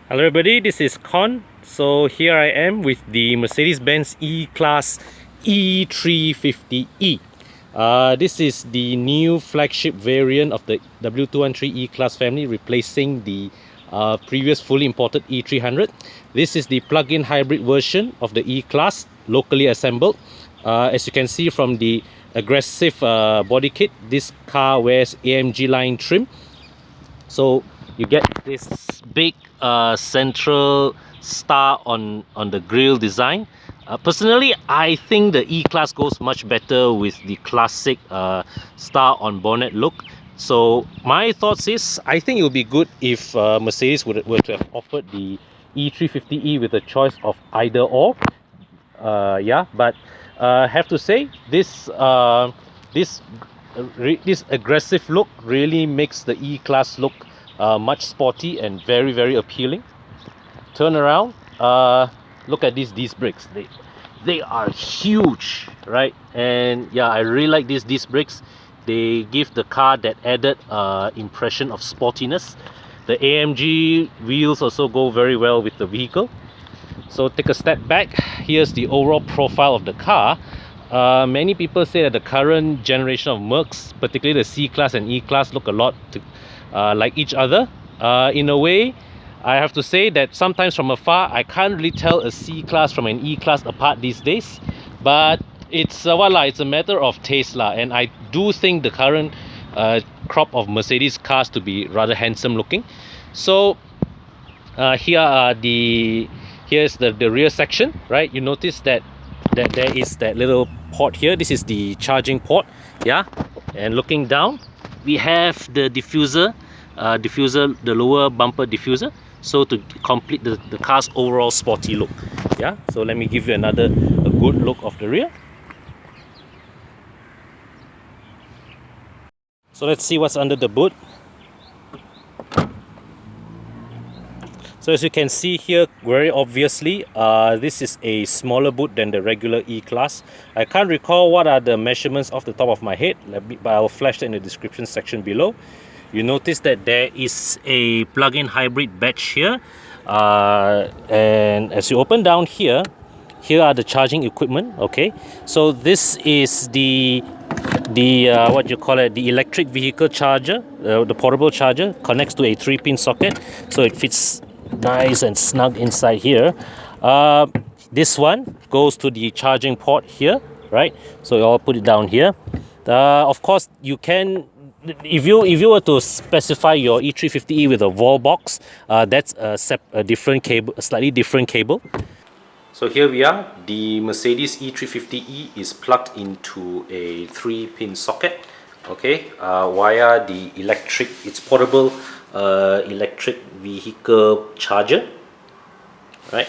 Hello everybody, this is Con. So here I am with the Mercedes-Benz E-Class E350E. This is the new flagship variant of the W213 E-Class family, replacing the previous fully imported E300. This is the plug-in hybrid version of the E-Class, locally assembled. As you can see from the aggressive body kit, this car wears AMG Line trim. So you get this big central star on the grille design. Personally, I think the E-Class goes much better with the classic star on bonnet look. So my thoughts is, I think it would be good if Mercedes were to have offered the E350E with a choice of either or. Yeah, but have to say this this this aggressive look really makes the E-Class look much sporty and very appealing. Turn around, look at these disc brakes. They are huge, right? And yeah, I really like these disc brakes. They give the car that added impression of sportiness. The AMG wheels also go very well with the vehicle. So take a step back. Here's the overall profile of the car. Many people say that the current generation of Mercs, particularly the C-Class and E-Class, look a lot like each other. In a way, I have to say that sometimes from afar, I can't really tell a C-Class from an E-Class apart these days. But it's it's a matter of taste lah, and I do think the current crop of Mercedes cars to be rather handsome looking. So here's the rear section, right? You notice that there is that little port here. This is the charging port, yeah. And looking down, we have the diffuser, the lower bumper diffuser. So to complete the car's overall sporty look, yeah. So let me give you a good look of the rear. So let's see what's under the boot. So as you can see here, very obviously, this is a smaller boot than the regular E-Class. I can't recall what are the measurements off the top of my head, but I'll flash that in the description section below. You notice that there is a plug-in hybrid badge here. And as you open down here, here are the charging equipment, okay? So this is the what you call it, the electric vehicle charger, the portable charger, connects to a 3-pin socket, so it fits nice and snug inside here. This one goes to the charging port here, right? So I'll put it down here. Of course, you can, if you were to specify your E350E with a wall box, that's a different cable, a slightly different cable. So here we are. The Mercedes E350E is plugged into a 3-pin socket, okay, via the its portable electric vehicle charger, right?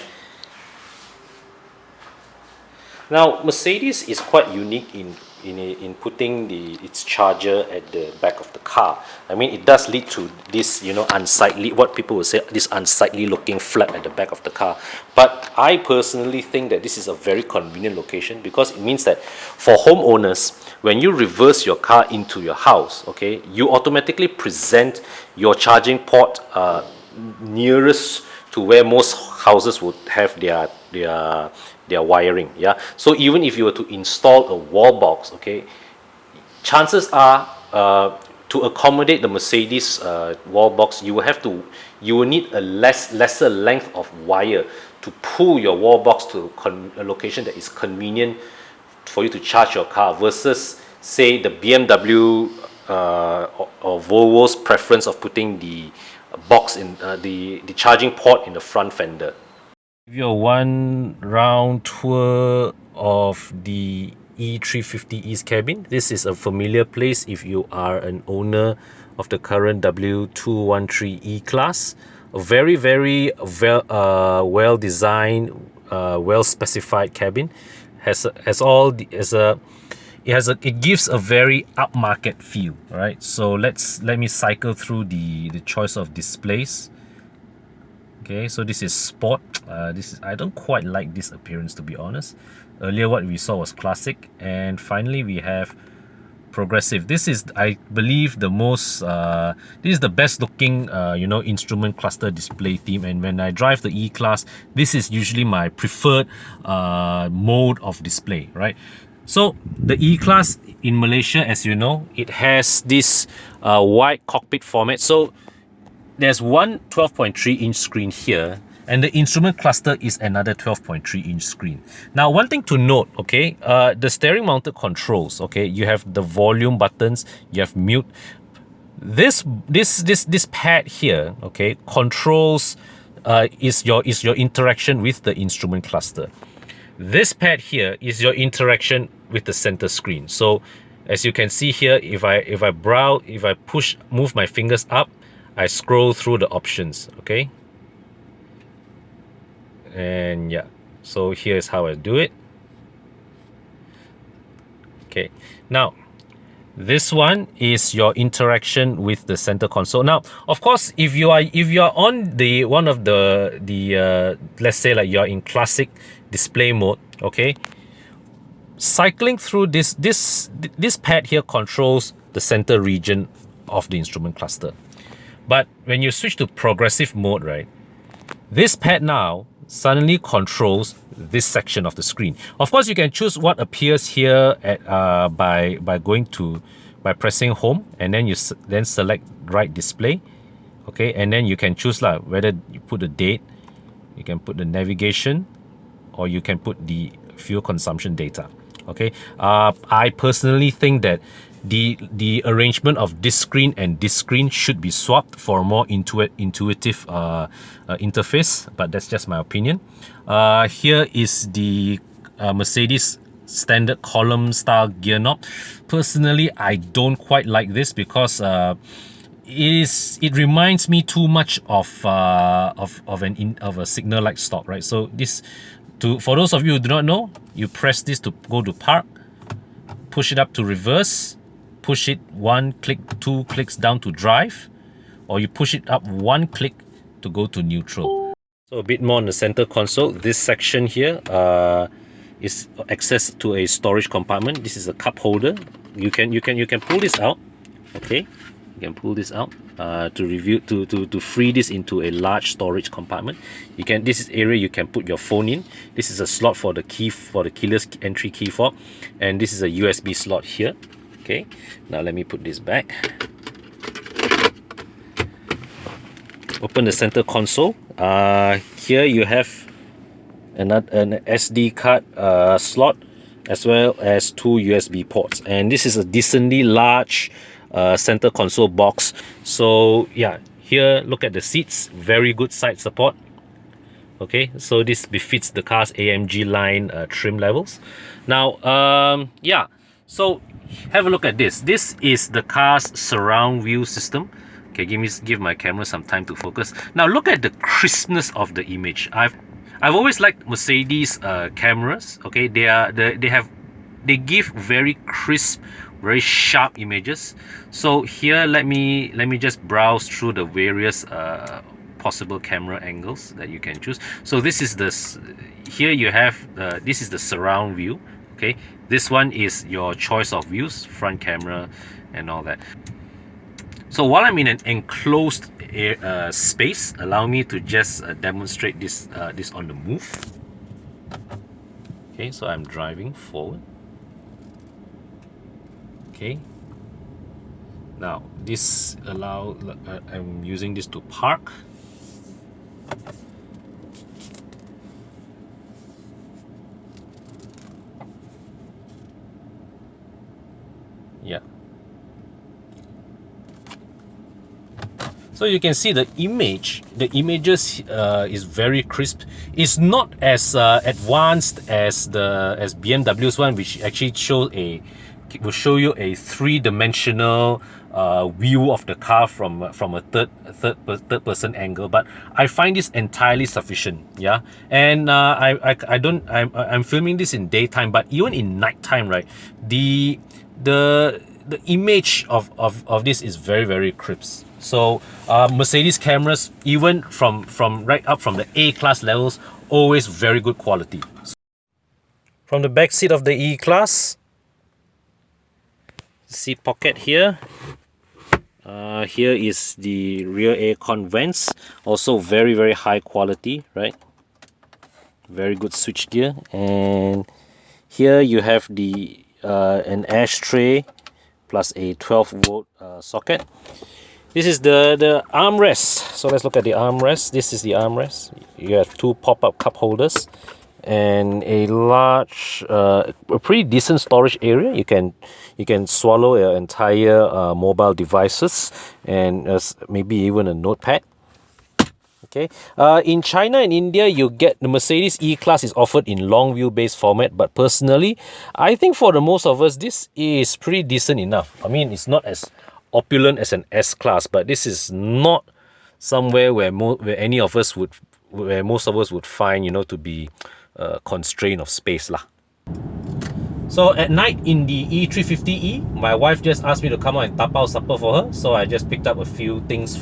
Now Mercedes is quite unique in putting its charger at the back of the car. I mean, it does lead to this, you know, unsightly, what people would say, this unsightly looking flap at the back of the car. But I personally think that this is a very convenient location, because it means that for homeowners, when you reverse your car into your house, okay, you automatically present your charging port nearest to where most houses would have their wiring, yeah. So even if you were to install a wall box, okay, chances are to accommodate the Mercedes wall box, you will need a lesser length of wire to pull your wall box to a location that is convenient for you to charge your car, versus say the BMW or Volvo's preference of putting the box in the charging port in the front fender. Give you a one round tour of the E350E's cabin. This is a familiar place if you are an owner of the current W213 E-Class. A very well designed, well specified cabin. It gives a very upmarket feel, right? So let me cycle through the choice of displays. Okay, so this is sport. I don't quite like this appearance, to be honest. Earlier what we saw was classic, and finally we have progressive. This is, I believe, the most this is the best looking instrument cluster display theme, and when I drive the E-Class, this is usually my preferred mode of display, right? So the E-Class in Malaysia, as you know, it has this wide cockpit format. So there's one 12.3 inch screen here, and the instrument cluster is another 12.3 inch screen. Now, one thing to note, okay, the steering mounted controls, okay, you have the volume buttons, you have mute. This pad here, okay, controls is your interaction with the instrument cluster. This pad here is your interaction with the center screen. So as you can see here, if I move my fingers up, I scroll through the options, okay? And yeah, so here's how I do it. Okay, now this one is your interaction with the center console. Now, of course, if you are on the let's say like you're in classic display mode, okay, cycling through this pad here controls the center region of the instrument cluster. But when you switch to progressive mode, right, this pad now suddenly controls this section of the screen. Of course, you can choose what appears here at by pressing home, and then you then select right display, okay, and then you can choose whether you put the date, you can put the navigation, or you can put the fuel consumption data. Okay, I personally think that the arrangement of this screen and this screen should be swapped for a more intuitive interface, but that's just my opinion. Here is the Mercedes standard column style gear knob. Personally, I don't quite like this because it reminds me too much of a signal light stop, right? So for those of you who do not know, you press this to go to park, push it up to reverse, push it one click, 2 clicks down to drive, or you push it up 1 click to go to neutral. So a bit more on the center console. This section here is access to a storage compartment. This is a cup holder. You can pull this out. Okay, you can pull this out to free this into a large storage compartment. This is area you can put your phone in. This is a slot for the keyless entry key fob, and this is a USB slot here. Okay, now let me put this back. Open the center console. Here you have an SD card slot, as well as 2 USB ports, and this is a decently large center console box. So yeah, here look at the seats, very good side support. Okay, so this befits the car's AMG line trim levels. Now yeah, so have a look at this. This is the car's surround view system. Okay, give my camera some time to focus. Now look at the crispness of the image. I've always liked Mercedes cameras. Okay, they give very crisp, very sharp images. So here, let me just browse through the various possible camera angles that you can choose. So this is here you have this is the surround view. Okay, this one is your choice of views, front camera and all that. So while I'm in an enclosed space, allow me to just demonstrate this on the move. Okay, so I'm driving forward. Okay, now this I'm using this to park. Yeah, so you can see the images is very crisp. It's not as advanced as BMW's one, which actually will show you a 3-dimensional view of the car from a third person angle, but I find this entirely sufficient. Yeah, and I'm filming this in daytime, but even in nighttime, right, the image of this is very, very crisp. So Mercedes cameras, even from right up from the A-Class levels, always very good quality. From the back seat of the E-Class, seat pocket here. Here is the rear air con vents, also very high quality, right? Very good switch gear. And here you have the an ashtray plus a 12-volt socket. This is the armrest. So let's look at the armrest. This is the armrest. You have two pop-up cup holders and a large, a pretty decent storage area. You can swallow your entire mobile devices and maybe even a notepad. Okay. In China and India, you get the Mercedes E-Class is offered in long wheelbase format, but personally, I think for the most of us, this is pretty decent enough. I mean, it's not as opulent as an S-Class, but this is not somewhere where any of us would, where most of us would find, you know, to be constraint of space lah. So at night in the E350E, my wife just asked me to come out and tap out supper for her, so I just picked up a few things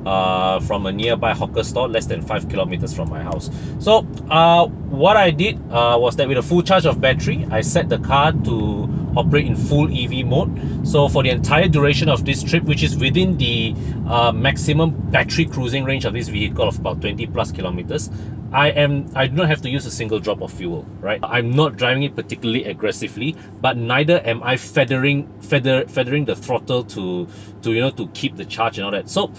from a nearby hawker store less than 5 kilometers from my house. So what I did was that with a full charge of battery, I set the car to operate in full EV mode. So for the entire duration of this trip, which is within the maximum battery cruising range of this vehicle of about 20 plus kilometers, I do not have to use a single drop of fuel, right? I'm not driving it particularly aggressively, but neither am I feathering the throttle to keep the charge and all that. So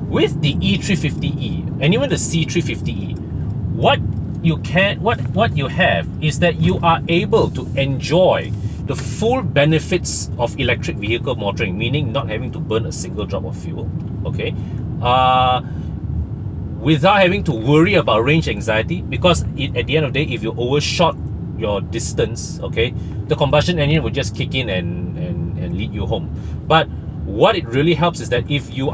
with the E350E and even the C350E, what you have is that you are able to enjoy the full benefits of electric vehicle motoring, meaning not having to burn a single drop of fuel, okay, without having to worry about range anxiety, because at the end of the day, if you overshot your distance, okay, the combustion engine will just kick in and lead you home. But what it really helps is that if your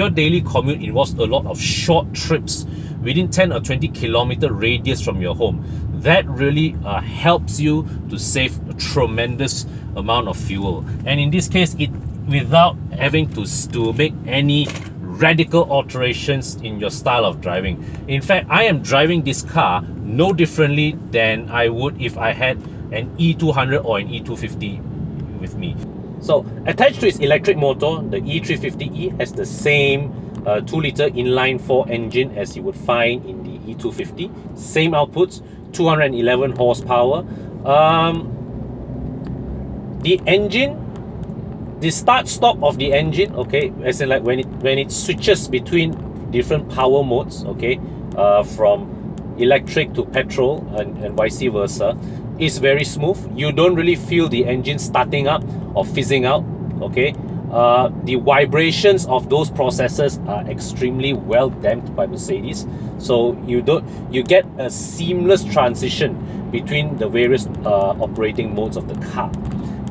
daily commute involves a lot of short trips within 10 or 20 kilometer radius from your home, that really helps you to save a tremendous amount of fuel. And in this case, without having to make any radical alterations in your style of driving. In fact, I am driving this car no differently than I would if I had an E200 or an E250 with me. So attached to its electric motor, the E350E has the same 2-liter inline-4 engine as you would find in the E250. Same outputs, 211 horsepower. The engine, the start-stop of the engine, okay, as in like when it switches between different power modes, okay, from electric to petrol and vice versa, is very smooth. You don't really feel the engine starting up or fizzing out, okay. The vibrations of those processes are extremely well damped by Mercedes, so you get a seamless transition between the various operating modes of the car,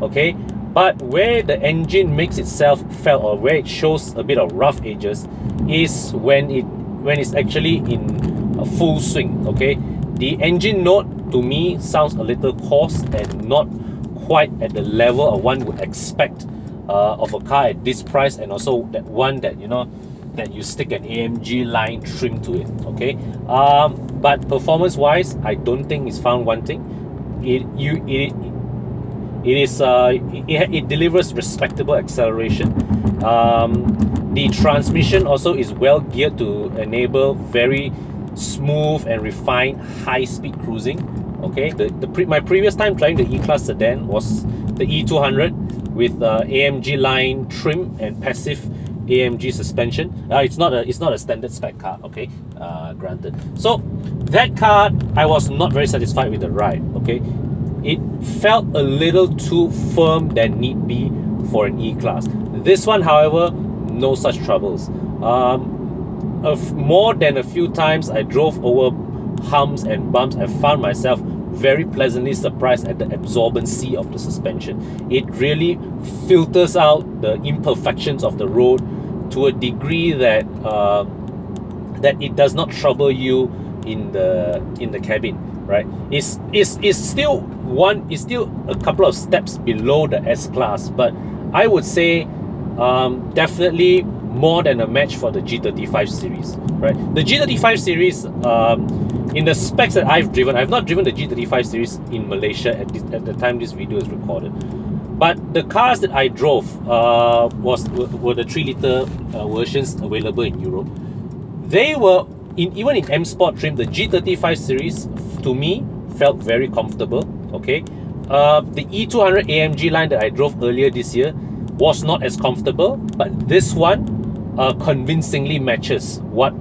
okay. But where the engine makes itself felt, or where it shows a bit of rough edges, is when it's actually in a full swing, okay. The engine note to me sounds a little coarse and not quite at the level of one would expect of a car at this price, and also that one that that you stick an AMG Line trim to it, okay. But performance wise, I don't think it's found wanting. It delivers respectable acceleration. The transmission also is well geared to enable very smooth and refined high-speed cruising, okay. My previous time driving the E-Class sedan was the E200 with AMG Line trim and passive AMG suspension. It's not a standard spec car, okay, granted. So that car, I was not very satisfied with the ride, okay. It felt a little too firm than need be for an E-Class. This one, however, no such troubles. More than a few times I drove over humps and bumps, I found myself very pleasantly surprised at the absorbency of the suspension. It really filters out the imperfections of the road to a degree that that it does not trouble you in the cabin, right? It's still a couple of steps below the S-Class, but I would say definitely more than a match for the G35 series, right? The G35 series, in the specs that I've driven, I've not driven the G35 series in Malaysia at the time this video is recorded. But the cars that I drove were the 3-litre versions available in Europe. They were, even in M Sport trim, the G35 series, to me, felt very comfortable, okay? The E200 AMG line that I drove earlier this year was not as comfortable, but this one convincingly matches what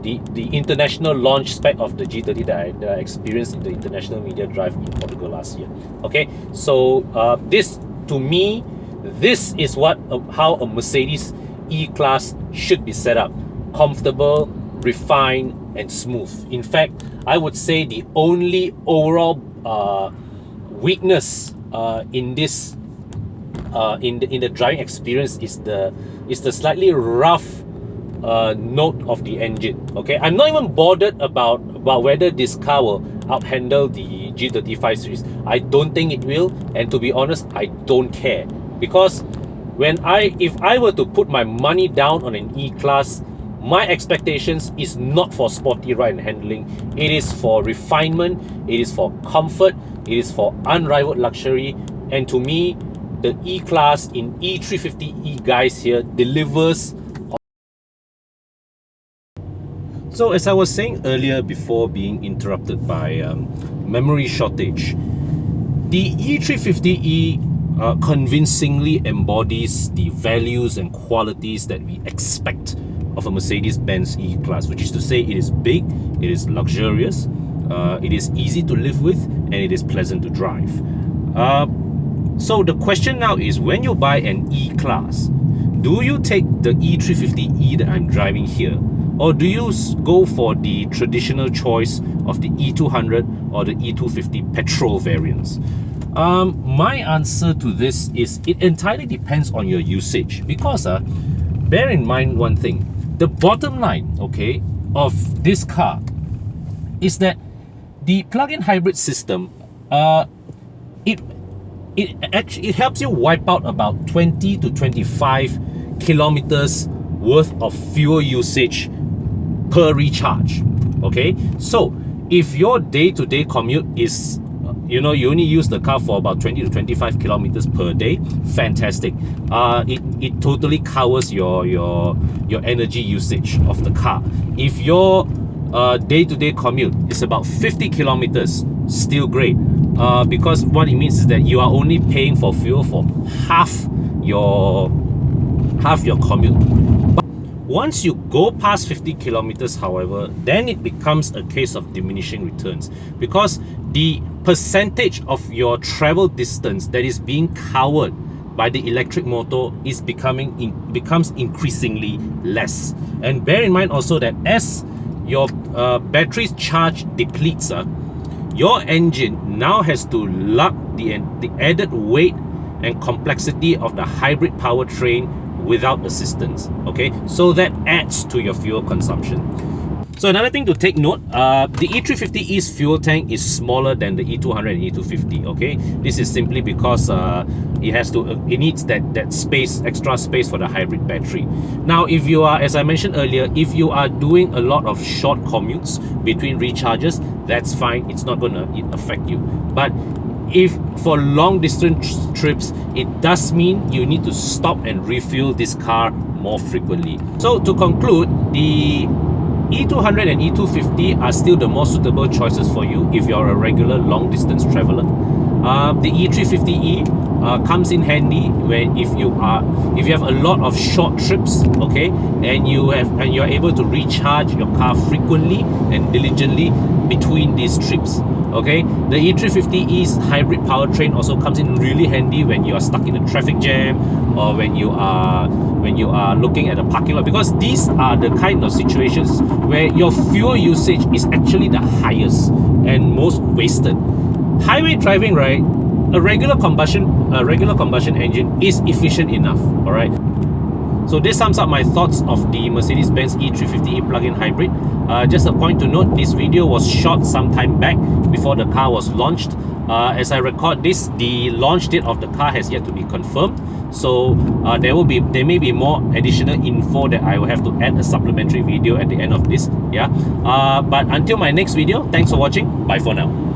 the international launch spec of the G30 that I experienced in the International Media Drive in Portugal last year. Okay, so this, to me, this is how a Mercedes E-Class should be set up: comfortable, refined, and smooth. In fact, I would say the only overall weakness in this in the driving experience is the slightly rough note of the engine. Okay, I'm not even bothered about whether this car will outhandle the G35 series. I don't think it will, and to be honest, I don't care, because if I were to put my money down on an E-Class, my expectations is not for sporty ride and handling. It is for refinement, it is for comfort, it is for unrivaled luxury, and to me, the E-Class in E350E guys here delivers. So as I was saying earlier, before being interrupted by memory shortage, the E350E convincingly embodies the values and qualities that we expect of a Mercedes-Benz E-Class, which is to say, it is big, it is luxurious, it is easy to live with, and it is pleasant to drive. So the question now is, when you buy an E-Class, do you take the E350E that I'm driving here, or do you go for the traditional choice of the E200 or the E250 petrol variants? My answer to this is, it entirely depends on your usage, because bear in mind one thing: the bottom line, okay, of this car is that the plug-in hybrid system, it helps you wipe out about 20 to 25 kilometers worth of fuel usage per recharge. Okay, so if your day-to-day commute is, you only use the car for about 20 to 25 kilometers per day, fantastic. It totally covers your energy usage of the car. If your day-to-day commute is about 50 kilometers, still great, because what it means is that you are only paying for fuel for half your commute. But once you go past 50 kilometers, however, then it becomes a case of diminishing returns, because the percentage of your travel distance that is being covered by the electric motor becomes increasingly less. And bear in mind also that as your battery's charge depletes, your engine now has to lug the added weight and complexity of the hybrid powertrain without assistance. Okay, so that adds to your fuel consumption. So another thing to take note, the E350E's fuel tank is smaller than the E200 and E250. Okay, this is simply because it needs that space, extra space for the hybrid battery. Now, if you are, as I mentioned earlier, if you are doing a lot of short commutes between recharges, that's fine, it's not going to affect you. But if for long distance trips, it does mean you need to stop and refuel this car more frequently. So to conclude, the E200 and E250 are still the most suitable choices for you if you're a regular long distance traveler. The E350E comes in handy if you have a lot of short trips, okay, and you're able to recharge your car frequently and diligently between these trips. Okay, the E350E's hybrid powertrain also comes in really handy when you are stuck in a traffic jam, or when you are looking at a parking lot, because these are the kind of situations where your fuel usage is actually the highest and most wasted. Highway driving, right? A regular combustion engine is efficient enough. All right. So this sums up my thoughts of the Mercedes-Benz E350E plug-in hybrid. Just a point to note, this video was shot some time back before the car was launched. As I record this, the launch date of the car has yet to be confirmed. So there may be more additional info that I will have to add a supplementary video at the end of this. Yeah. But until my next video, thanks for watching. Bye for now.